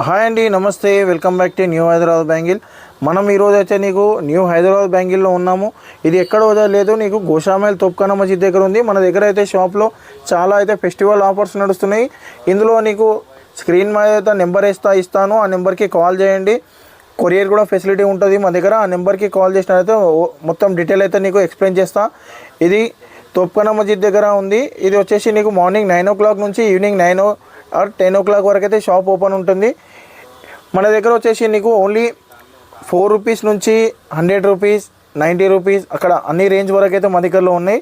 Hi అండి, నమస్తే. Welcome back to new Hyderabad bangle. మనం ఈరోజు అయితే నీకు న్యూ హైదరాబాద్ బ్యాంగిల్లో ఉన్నాము. ఇది ఎక్కడ వదలలేదు, నీకు గోషామైల్ తోప్ఖానా మసీద్ దగ్గర ఉంది. మన దగ్గర అయితే షాప్లో చాలా అయితే ఫెస్టివల్ ఆఫర్స్ నడుస్తున్నాయి. ఇందులో నీకు స్క్రీన్ మీద అయితే నెంబర్ ఇస్తాను, ఆ నెంబర్కి కాల్ చేయండి. కొరియర్ కూడా ఫెసిలిటీ ఉంటుంది మా దగ్గర. ఆ నెంబర్కి కాల్ చేసినట్లయితే మొత్తం డీటెయిల్ అయితే నీకు ఎక్స్ప్లెయిన్ చేస్తా. ఇది తోప్ఖానా మసీద్ దగ్గర ఉంది. ఇది వచ్చేసి నీకు మార్నింగ్ 9 o'clock నుంచి ఈవినింగ్ 9 or 10 o'clock వరకు అయితే షాప్ ఓపెన్ ఉంటుంది. మన దగ్గర వచ్చేసి నీకు ఓన్లీ 4 rupees నుంచి 100 rupees, 90 rupees అక్కడ అన్ని రేంజ్ వరకు అయితే మా దగ్గరలో ఉన్నాయి.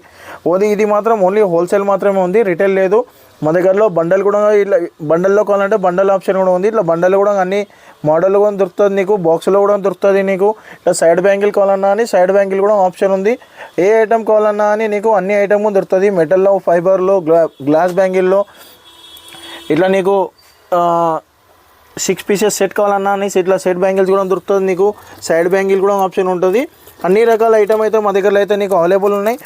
ఇది మాత్రం ఓన్లీ హోల్సేల్ మాత్రమే ఉంది, రిటైల్ లేదు. మా దగ్గరలో బండల్ కూడా ఇట్లా బండల్లో కావాలంటే బండల్ ఆప్షన్ కూడా ఉంది. ఇట్లా బండల్ కూడా అన్ని మోడల్ కూడా దొరుకుతుంది నీకు, బాక్స్లో కూడా దొరుకుతుంది నీకు. ఇట్లా సైడ్ బ్యాంగిల్ కావాలన్నా అని సైడ్ బ్యాంగిల్ కూడా ఆప్షన్ ఉంది. ఏ ఐటమ్ కావాలన్నా అని నీకు అన్ని ఐటమ్ దొరుకుతుంది. మెటల్లో, ఫైబర్లో, గ్లాస్ బ్యాంగిల్లో. ఇట్లా నీకు 6 pieces సెట్ కావాలన్నా అని ఇట్లా సెట్ బ్యాంగిల్స్ కూడా దొరుకుతుంది నీకు. సైడ్ బ్యాంగిల్ కూడా ఆప్షన్ ఉంటుంది. అన్ని రకాల ఐటమ్ అయితే మా దగ్గర అయితే నీకు అవైలబుల్ ఉన్నాయి.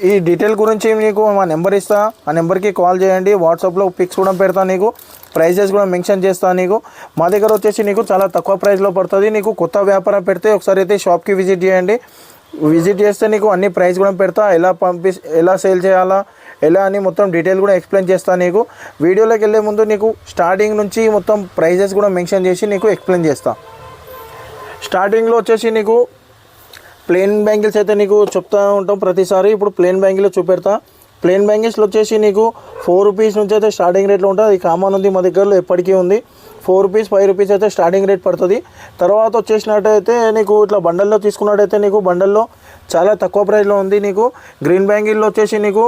ఈ డీటెయిల్ గురించి నీకు మా నెంబర్ ఇస్తా, ఆ నెంబర్కి కాల్ చేయండి. వాట్సాప్లో పిక్స్ కూడా పెడతా నీకు, ప్రైజెస్ కూడా మెన్షన్ చేస్తాను నీకు. మా దగ్గర వచ్చేసి నీకు చాలా తక్కువ ప్రైస్లో పడుతుంది. నీకు కొత్త వ్యాపారం పెడితే ఒకసారి అయితే షాప్కి విజిట్ చేయండి. విజిట్ చేస్తే నీకు అన్ని ప్రైస్ కూడా పెడతా, ఎలా సేల్ చేయాలా, ఎలా అని మొత్తం డీటెయిల్ కూడా ఎక్స్ప్లెయిన్ చేస్తాను నీకు. వీడియోలోకి వెళ్ళే ముందు నీకు స్టార్టింగ్ నుంచి మొత్తం ప్రైజెస్ కూడా మెన్షన్ చేసి నీకు ఎక్స్ప్లెయిన్ చేస్తా. స్టార్టింగ్లో వచ్చేసి నీకు ప్లెయిన్ బ్యాంగిల్స్ అయితే నీకు చెప్తూ ఉంటాం ప్రతిసారి. ఇప్పుడు ప్లెయిన్ బ్యాంగిల్ చూపెడతా. ప్లెయిన్ బ్యాంగిల్స్లో వచ్చేసి నీకు 4 rupees నుంచి అయితే స్టార్టింగ్ రేట్లో ఉంటుంది. అది కామన్ ఉంది మా దగ్గరలో, ఎప్పటికీ ఉంది. 4 rupees, 5 rupees అయితే స్టార్టింగ్ రేట్ పడుతుంది. తర్వాత వచ్చేసినట్టయితే నీకు ఇట్లా బండల్లో తీసుకున్నట్టయితే నీకు బండల్లో చాలా తక్కువ ప్రైస్లో ఉంది. నీకు గ్రీన్ బ్యాంగిల్లో వచ్చేసి నీకు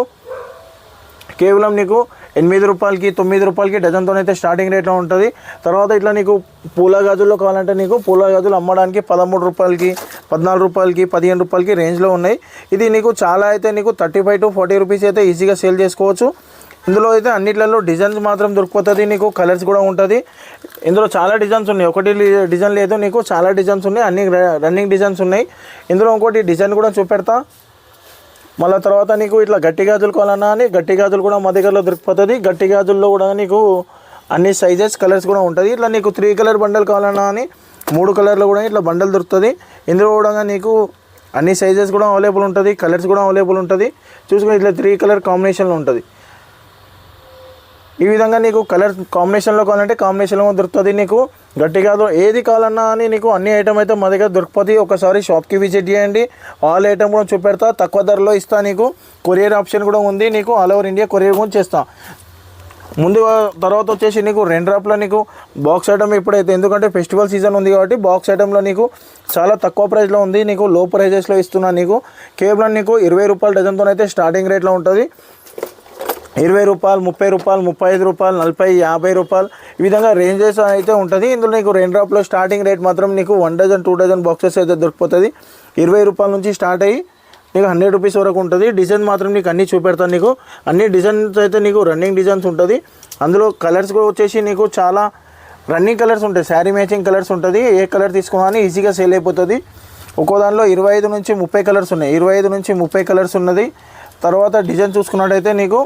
కేవలం నీకు 8 రూపాయలకి 9 రూపాయలకి డజన్తో అయితే స్టార్టింగ్ రేట్లో ఉంటుంది. తర్వాత ఇట్లా నీకు పూల గాజుల్లో కావాలంటే నీకు పూల గాజులు అమ్మడానికి 13 రూపాయలకి, 14 రూపాయలకి, 15 రూపాయలకి రేంజ్లో ఉన్నాయి. ఇది నీకు చాలా అయితే నీకు 35 to 40 rupees అయితే ఈజీగా సేల్ చేసుకోవచ్చు. ఇందులో అయితే అన్నిట్లలో డిజైన్స్ మాత్రం దొరికిపోతుంది నీకు, కలర్స్ కూడా ఉంటుంది. ఇందులో చాలా డిజైన్స్ ఉన్నాయి, ఒకటి డిజైన్ లేదు నీకు, చాలా డిజైన్స్ ఉన్నాయి. అన్ని రన్నింగ్ డిజైన్స్ ఉన్నాయి. ఇందులో ఇంకోటి డిజైన్ కూడా చూపెడతా. మళ్ళీ తర్వాత నీకు ఇట్లా గట్టి గాజులు కావాలన్నా అని గట్టి గాజులు కూడా మా దగ్గరలో దొరికిపోతుంది. గట్టి గాజుల్లో కూడా నీకు అన్ని సైజెస్, కలర్స్ కూడా ఉంటుంది. ఇట్లా నీకు 3 color బండల్ కావాలన్నా అని 3 కలర్లో కూడా ఇట్లా బండల్ దొరుకుతుంది. ఇందులో కూడా నీకు అన్ని సైజెస్ కూడా అవైలబుల్ ఉంటుంది, కలర్స్ కూడా అవైలబుల్ ఉంటుంది. చూసుకుని ఇట్లా 3 color కాంబినేషన్లో ఉంటుంది. ఈ విధంగా నీకు కలర్ కాంబినేషన్లో కావాలంటే కాంబినేషన్లో దొరుకుతుంది నీకు. గట్టిగా ఏది కావాలన్నా అని నీకు అన్ని ఐటమ్ అయితే మా దగ్గర దొరికిపోతుంది. ఒకసారి షాప్కి విజిట్ చేయండి. ఆల్ ఐటమ్ కూడా చూపెడతా, తక్కువ ధరలో ఇస్తా నీకు. కొరియర్ ఆప్షన్ కూడా ఉంది నీకు, ఆల్ ఓవర్ ఇండియా కొరియర్ కూడా చేస్తా. తర్వాత వచ్చేసి నీకు 2 డ్రాప్లో నీకు బాక్స్ ఐటమ్ ఇప్పుడైతే, ఎందుకంటే ఫెస్టివల్ సీజన్ ఉంది కాబట్టి బాక్స్ ఐటంలో నీకు చాలా తక్కువ ప్రైస్లో ఉంది నీకు, లో ప్రైజెస్లో ఇస్తున్నా నీకు. కేవలం నీకు 20 రూపాయల డజన్తో అయితే స్టార్టింగ్ రేట్లో ఉంటుంది. 20 రూపాయలు, 30 రూపాయలు, 35 రూపాయలు, 40, 50 రూపాయలు, ఈ విధంగా రేంజెస్ అయితే ఉంటుంది. ఇందులో నీకు 2 డ్రాప్లో స్టార్టింగ్ రేట్ మాత్రం నీకు 1 డజన్ 2 డజన్ బాక్సెస్ అయితే దొరికిపోతుంది. 20 రూపాయల నుంచి స్టార్ట్ అయ్యి నీకు 100 రూపీస్ వరకు ఉంటుంది. డిజైన్ మాత్రం నీకు అన్నీ చూపెడతాను నీకు. అన్ని డిజైన్స్ అయితే నీకు రన్నింగ్ డిజైన్స్ ఉంటుంది. అందులో కలర్స్ కూడా వచ్చేసి నీకు చాలా రన్నింగ్ కలర్స్ ఉంటాయి, శారీ మ్యాచింగ్ కలర్స్ ఉంటుంది. ఏ కలర్ తీసుకున్నా ఈజీగా సేల్ అయిపోతుంది. ఒక్కో దానిలో 25 నుంచి 30 కలర్స్ ఉన్నాయి, 25 నుంచి 30 కలర్స్ ఉన్నది. తర్వాత డిజైన్ చూసుకున్నట్టయితే నీకు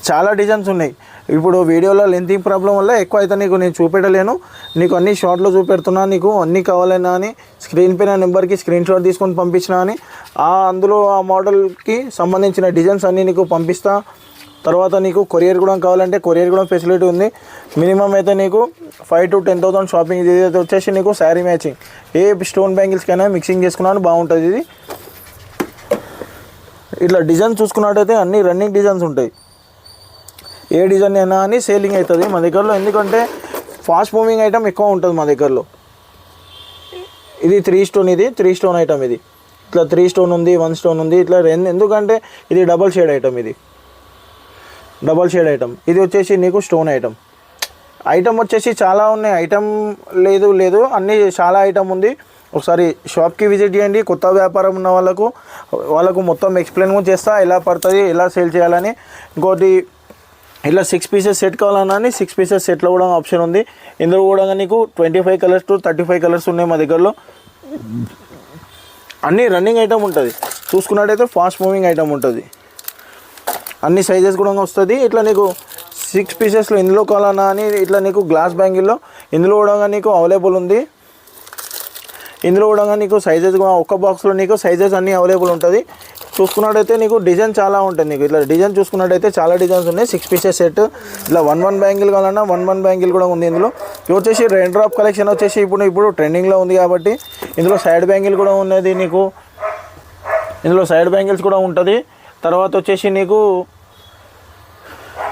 చాలా డిజైన్స్ ఉన్నాయి. ఇప్పుడు వీడియోలో లెంతింగ్ ప్రాబ్లం వల్ల ఎక్కువ అయితే నీకు నేను చూపెట్టలేను. నీకు అన్ని షార్ట్లో చూపెడుతున్నా. నీకు అన్నీ కావాలన్నా అని స్క్రీన్ పైన నెంబర్కి స్క్రీన్ షాట్ తీసుకొని పంపించినా అని అందులో ఆ మోడల్కి సంబంధించిన డిజైన్స్ అన్నీ నీకు పంపిస్తా. తర్వాత నీకు కొరియర్ కూడా కావాలంటే కొరియర్ కూడా ఫెసిలిటీ ఉంది. మినిమం అయితే నీకు 5,000 to 10,000 షాపింగ్. ఇది వచ్చేసి నీకు శారీ మ్యాచింగ్, ఏ స్టోన్ బ్యాంగిల్స్కైనా మిక్సింగ్ చేసుకున్నాను బాగుంటుంది ఇది. ఇట్లా డిజైన్ చూసుకున్నట్టయితే అన్ని రన్నింగ్ డిజైన్స్ ఉంటాయి. ఏ డిజైన్ అయినా అని సేలింగ్ అవుతుంది మా దగ్గరలో, ఎందుకంటే ఫాస్ట్ మూవింగ్ ఐటమ్ ఎక్కువ ఉంటుంది మా దగ్గరలో. ఇది 3 stone, ఇది 3 stone ఐటమ్. ఇది ఇట్లా 3 stone ఉంది, 1 stone ఉంది. ఇట్లా ఎందుకంటే ఇది డబల్ షేడ్ ఐటమ్. ఇది డబల్ షేడ్ ఐటమ్. ఇది వచ్చేసి నీకు స్టోన్ ఐటమ్. ఐటమ్ వచ్చేసి చాలా ఉన్నాయి, ఐటమ్ లేదు అన్నీ చాలా ఐటమ్ ఉంది. ఒకసారి షాప్కి విజిట్ చేయండి. కొత్త వ్యాపారం ఉన్న వాళ్ళకు మొత్తం ఎక్స్ప్లెయిన్ కూడా చేస్తా, ఎలా పడుతుంది, ఎలా సేల్ చేయాలని. ఇంకోటి ఇలా 6 pieces సెట్ కావాలన్నా అని 6 pieces సెట్లో కూడా ఆప్షన్ ఉంది. ఇందులో కూడా నీకు 25 colors to 35 colors ఉన్నాయి మా దగ్గరలో. అన్నీ రన్నింగ్ ఐటమ్ ఉంటుంది. చూసుకున్నట్టయితే ఫాస్ట్ మూవింగ్ ఐటమ్ ఉంటుంది. అన్ని సైజెస్ కూడా వస్తుంది. ఇట్లా నీకు 6 పీసెస్లో ఇందులో కావాలన్నా అని ఇట్లా నీకు గ్లాస్ బ్యాంగిల్లో ఇందులో కూడా నీకు అవైలబుల్ ఉంది. ఇందులో కూడా నీకు సైజెస్ కూడా ఒక్క బాక్స్లో నీకు సైజెస్ అన్నీ అవైలబుల్ ఉంటుంది. చూసుకున్నట్టయితే నీకు డిజైన్ చాలా ఉంటుంది. నీకు ఇట్లా డిజైన్ చూసుకున్నట్టయితే చాలా డిజైన్స్ ఉన్నాయి. 6 పీసెస్ సెట్ ఇట్లా 1 బ్యాంగిల్ కావాలన్నా 1 బ్యాంగిల్ కూడా ఉంది ఇందులో. ఇది వచ్చేసి రెయిన్ డ్రాప్ కలెక్షన్ వచ్చేసి ఇప్పుడు ట్రెండింగ్లో ఉంది కాబట్టి ఇందులో సైడ్ బ్యాంగిల్ కూడా ఉన్నది నీకు. ఇందులో సైడ్ బ్యాంగిల్స్ కూడా ఉంటుంది. తర్వాత వచ్చేసి నీకు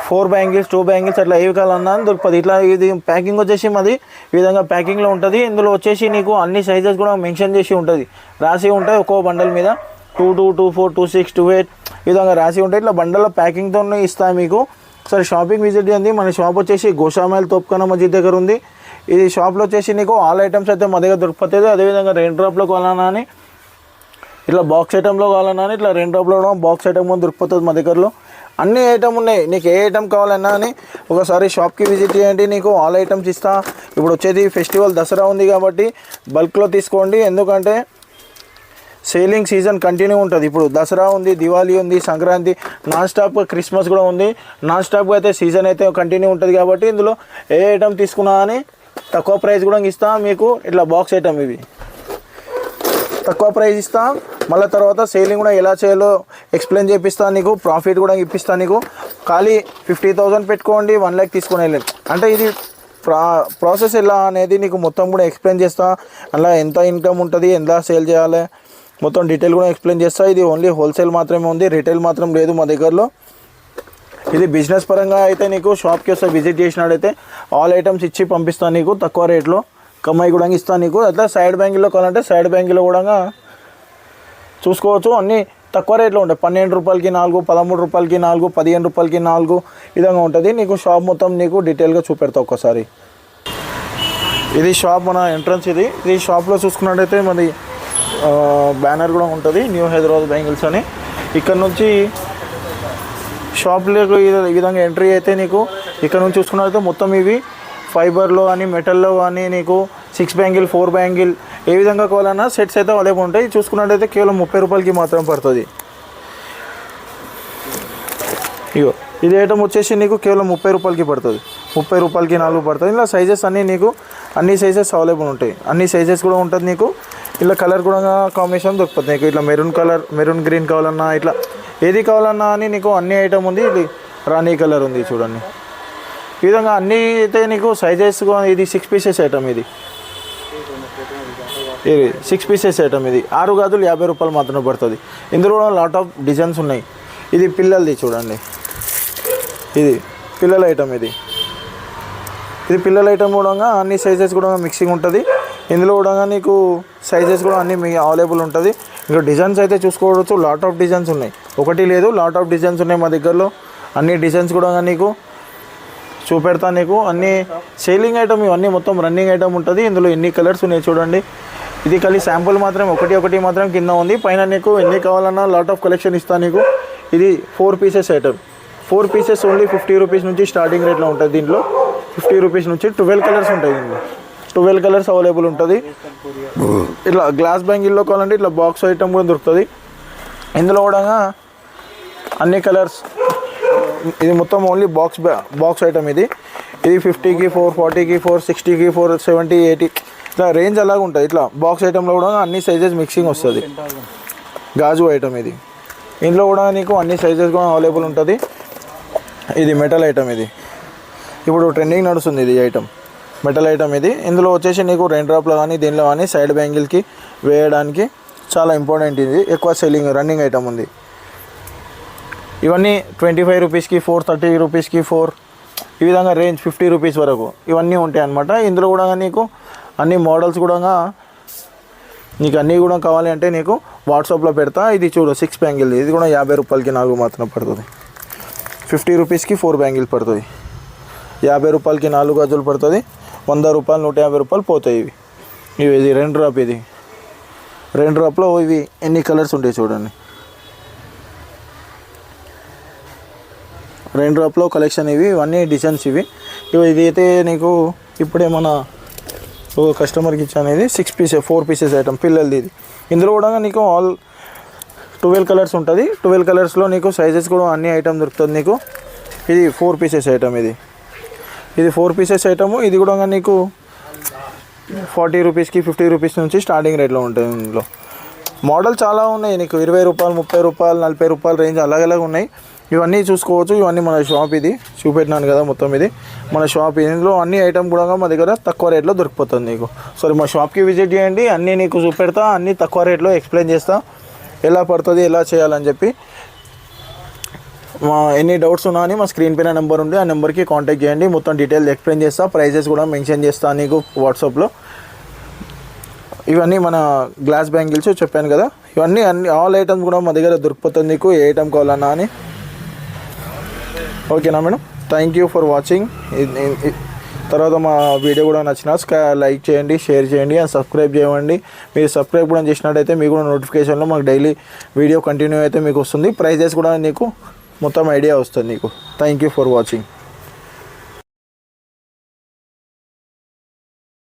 4 బ్యాంగిల్స్ 2 బ్యాంగిల్స్ అట్లా ఏవి కావాలన్నా దొరుకుతుంది. ఇట్లా ఇది ప్యాకింగ్ వచ్చేసి మాది ఈ విధంగా ప్యాకింగ్లో ఉంటుంది. ఇందులో వచ్చేసి నీకు అన్ని సైజెస్ కూడా మెన్షన్ చేసి ఉంటుంది, రాసి ఉంటాయి. ఒక్కో బండల్ మీద 22, 24, 26, 28 ఈ విధంగా రాసి ఉంటాయి. ఇట్లా బండల్లో ప్యాకింగ్తో ఇస్తాయి మీకు. సరే షాపింగ్ విజిట్ చేయండి. మన షాప్ వచ్చేసి గోషామైల్ తోప్ఖానా మస్జిద్ దగ్గర ఉంది. ఈ షాప్లో వచ్చేసి నీకు ఆల్ ఐటమ్స్ అయితే మా దగ్గర దొరుకుతుంది. అదేవిధంగా రెయిన్ డ్రాప్లో కావాలన్నా అని ఇట్లా బాక్స్ ఐటెంలో కావాలన్నా అని ఇట్లా రెయిన్ డ్రాప్లో కూడా బాక్స్ ఐటమ్ కూడా దొరుకుతుంది మా దగ్గరలో. అన్ని ఐటమ్ ఉన్నాయి. నీకు ఏ ఐటమ్ కావాలన్నా అని ఒకసారి షాప్కి విజిట్ చేయండి. నీకు ఆల్ ఐటమ్స్ ఇస్తా. ఇప్పుడు వచ్చేది ఫెస్టివల్ దసరా ఉంది కాబట్టి బల్క్లో తీసుకోండి. ఎందుకంటే సేలింగ్ సీజన్ కంటిన్యూ ఉంటుంది. ఇప్పుడు దసరా ఉంది, దివాళీ ఉంది, సంక్రాంతి, నాన్ స్టాప్ క్రిస్మస్ కూడా ఉంది. నాన్ స్టాప్గా అయితే సీజన్ అయితే కంటిన్యూ ఉంటుంది కాబట్టి ఇందులో ఏ ఐటమ్ తీసుకున్నా అని తక్కువ ప్రైస్ కూడా ఇస్తా మీకు. ఇట్లా బాక్స్ ఐటమ్ ఇవి తక్కువ ప్రైస్ ఇస్తా. మళ్ళీ తర్వాత సేలింగ్ కూడా ఎలా చేయాలో ఎక్స్ప్లెయిన్ చేపిస్తాను నీకు. ప్రాఫిట్ కూడా ఇప్పిస్తాను నీకు. ఖాళీ 50,000 పెట్టుకోండి 1 lakh తీసుకుని వెళ్ళండి అంటే ఇది ప్రాసెస్ ఎలా అనేది నీకు మొత్తం కూడా ఎక్స్ప్లెయిన్ చేస్తా. అలా ఎంత ఇన్కమ్ ఉంటుంది, ఎంత సేల్ చేయాలి మొత్తం డీటెయిల్ కూడా ఎక్స్ప్లెయిన్ చేస్తా. ఇది ఓన్లీ హోల్సేల్ మాత్రమే ఉంది, రిటైల్ మాత్రం లేదు మా దగ్గరలో. ఇది బిజినెస్ పరంగా అయితే నీకు షాప్కి వస్తే విజిట్ చేసినట్టయితే ఆల్ ఐటమ్స్ ఇచ్చి పంపిస్తాను నీకు తక్కువ రేట్లో. కమ్మాయి కూడా ఇస్తాను నీకు. అట్లా సైడ్ బ్యాంగిల్లో కావాలంటే సైడ్ బ్యాంగిల్లో కూడా చూసుకోవచ్చు. అన్నీ తక్కువ రేట్లో ఉంటాయి. 12 రూపాయలకి 4, 13 రూపాయలకి 4, 15 రూపాయలకి 4 విధంగా ఉంటుంది. నీకు షాప్ మొత్తం నీకు డీటెయిల్గా చూపెడతా ఒక్కసారి. ఇది షాప్ మన ఎంట్రన్స్. ఇది షాప్లో చూసుకున్నట్టయితే మరి బ్యానర్ కూడా ఉంటుంది, న్యూ హైదరాబాద్ బ్యాంగిల్స్ అని. ఇక్కడ నుంచి షాప్లోకి ఈ విధంగా ఎంట్రీ అయితే నీకు ఇక్కడ నుంచి చూసుకున్నట్టయితే మొత్తం ఇవి ఫైబర్లో కానీ మెటల్లో కానీ నీకు 6 బ్యాంగిల్ 4 బ్యాంగిల్ ఏ విధంగా కావాలన్నా సెట్స్ అయితే అవైలబుల్ ఉంటాయి. చూసుకున్నట్టయితే కేవలం 30 రూపాయలకి మాత్రం పడుతుంది. ఇగో ఇది ఐటమ్ వచ్చేసి నీకు కేవలం 30 రూపాయలకి పడుతుంది. 30 రూపాయలకి 4 పడుతుంది. ఇలా సైజెస్ అన్నీ నీకు అన్ని సైజెస్ అవైలబుల్ ఉంటాయి. అన్ని సైజెస్ కూడా ఉంటుంది నీకు. ఇలా కలర్ కూడా కాంబినేషన్ దొరుకుతుంది నీకు. ఇట్లా మెరూన్ కలర్, మెరూన్ గ్రీన్ కావాలన్నా ఇట్లా ఏది కావాలన్నా అని నీకు అన్ని ఐటమ్ ఉంది. ఇది రాణి కలర్ ఉంది చూడండి. ఈ విధంగా అన్నీ అయితే నీకు సైజెస్. ఇది 6 పీసెస్ ఐటమ్. ఇది 6 పీసెస్ ఐటమ్. ఇది 6 గాజులు 50 రూపాయలు మాత్రమే పడుతుంది. ఇందులో కూడా లాట్ ఆఫ్ డిజైన్స్ ఉన్నాయి. ఇది పిల్లలది చూడండి. ఇది పిల్లల ఐటమ్. ఇది పిల్లల ఐటమ్ కూడా అన్ని సైజెస్ కూడా మిక్సింగ్ ఉంటుంది. ఇందులో కూడా నీకు సైజెస్ కూడా అన్నీ మీకు అవైలబుల్ ఉంటుంది. ఇంకా డిజైన్స్ అయితే చూసుకోవచ్చు. లాట్ ఆఫ్ డిజైన్స్ ఉన్నాయి, ఒకటి లేదు లాట్ ఆఫ్ డిజైన్స్ ఉన్నాయి మా దగ్గరలో. అన్ని డిజైన్స్ కూడా నీకు చూపెడతా నీకు. అన్నీ సేలింగ్ ఐటమ్ ఇవన్నీ మొత్తం రన్నింగ్ ఐటమ్ ఉంటుంది. ఇందులో ఎన్ని కలర్స్ ఉన్నాయి చూడండి. ఇది ఖాళీ శాంపుల్ మాత్రం ఒకటి మాత్రం కింద ఉంది. పైన నీకు ఎన్ని కావాలన్నా లాట్ ఆఫ్ కలెక్షన్ ఇస్తాను నీకు. ఇది 4 pieces item. 4 pieces only 50 rupees నుంచి స్టార్టింగ్ రేట్లో ఉంటుంది. దీంట్లో 50 రూపీస్ నుంచి 12 కలర్స్ ఉంటాయి. దీంట్లో 12 కలర్స్ అవైలబుల్ ఉంటుంది. ఇట్లా గ్లాస్ బ్యాంగిల్లో కావాలంటే ఇట్లా బాక్స్ ఐటమ్ కూడా దొరుకుతుంది. ఇందులో కూడా అన్ని కలర్స్. ఇది మొత్తం ఓన్లీ బాక్స్ ఐటమ్. ఇది 50కి 4, 40కి 4, 60కి 4, 70, 80 ఇట్లా రేంజ్ అలాగ ఉంటుంది. ఇట్లా బాక్స్ ఐటెంలో కూడా అన్ని సైజెస్ మిక్సింగ్ వస్తుంది. గాజు ఐటమ్ ఇది. ఇందులో కూడా నీకు అన్ని సైజెస్ కూడా అవైలబుల్ ఉంటుంది. ఇది మెటల్ ఐటమ్. ఇది ఇప్పుడు ట్రెండింగ్ నడుస్తుంది. ఇది ఐటమ్ మెటల్ ఐటమ్. ఇది ఇందులో వచ్చేసి నీకు రెయిన్ డ్రాప్లో కానీ దీనిలో కానీ సైడ్ బ్యాంగిల్కి వేయడానికి చాలా ఇంపార్టెంట్. ఇది ఎక్కువ సెల్లింగ్ రన్నింగ్ ఐటమ్ ఉంది. ఇవన్నీ 25 రూపీస్కి 4, 30 రూపీస్కి 4 ఈ విధంగా రేంజ్ 50 రూపీస్ వరకు ఇవన్నీ ఉంటాయి అన్నమాట. ఇందులో కూడా నీకు అన్ని మోడల్స్ కూడా నీకు అన్నీ కూడా కావాలి అంటే నీకు వాట్సాప్లో పెడతా. ఇది చూడు 6 బ్యాంగిల్. ఇది కూడా 50 రూపాయలకి 4 మాత్రం పడుతుంది. 50 రూపీస్కి 4 బ్యాంగిల్ పడుతుంది. 50 రూపాయలకి 4 గాజులు పడుతుంది. 100 రూపాయలు 150 రూపాయలు పోతాయి ఇవి. ఇది రెయిన్ డ్రాప్. ఇది రెయిన్ డ్రాప్లో ఇవి ఎన్ని కలర్స్ ఉంటాయి చూడండి. రెయిన్ డ్రాప్లో కలెక్షన్ ఇవన్నీ డిజైన్స్ ఇవి అయితే నీకు ఇప్పుడే మన ఒక కస్టమర్కి ఇచ్చాను. ఇది 4 పీసెస్ ఐటమ్ పిల్లలది. ఇది ఇందులో కూడా నీకు ఆల్ 12 కలర్స్ ఉంటుంది. 12 కలర్స్లో నీకు సైజెస్ కూడా అన్ని ఐటమ్ దొరుకుతుంది నీకు. ఇది 4 పీసెస్ ఐటమ్. ఇది 4 పీసెస్ ఐటము. ఇది కూడా నీకు 40 రూపీస్కి 50 రూపీస్ నుంచి స్టార్టింగ్ రేట్లో ఉంటుంది. ఇందులో మోడల్ చాలా ఉన్నాయి నీకు 20 రూపాయలు, 30 రూపాయలు, 40 రూపాయల రేంజ్ అలాగలాగా ఉన్నాయి. ఇవన్నీ చూసుకోవచ్చు. ఇవన్నీ మన షాప్, ఇది చూపెట్టినాను కదా మొత్తం, ఇది మన షాప్. ఇందులో అన్ని ఐటమ్ కూడా మా దగ్గర తక్కువ రేట్లో దొరికిపోతుంది నీకు. సరే మా షాప్కి విజిట్ చేయండి, అన్నీ నీకు చూపెడతా, అన్నీ తక్కువ రేట్లో ఎక్స్ప్లెయిన్ చేస్తా ఎలా పడుతుంది, ఎలా చేయాలని చెప్పి. మా ఎన్ని డౌట్స్ ఉన్నా అని మా స్క్రీన్ పైన నెంబర్ ఉంది, ఆ నెంబర్కి కాంటాక్ట్ చేయండి. మొత్తం డీటెయిల్ ఎక్స్ప్లెయిన్ చేస్తా, ప్రైజెస్ కూడా మెన్షన్ చేస్తాను నీకు వాట్సాప్లో. ఇవన్నీ మన గ్లాస్ బ్యాంగిల్స్ చెప్పాను కదా, ఇవన్నీ ఆల్ ఐటమ్స్ కూడా మా దగ్గర దొరికిపోతుంది నీకు, ఏ ఐటమ్ కావాలన్నా అని. ఓకేనా madam? Thank you for watching. తర్వాత మా వీడియో కూడా నచ్చినా లైక్ చేయండి, షేర్ చేయండి అండ్ సబ్స్క్రైబ్ చేయండి. మీరు సబ్స్క్రైబ్ కూడా చేసినట్టయితే మీకు కూడా నోటిఫికేషన్లో మాకు డైలీ వీడియో కంటిన్యూ అయితే మీకు వస్తుంది. ప్రైజెస్ కూడా నీకు మొత్తం ఐడియా వస్తుంది నీకు. Thank you for watching.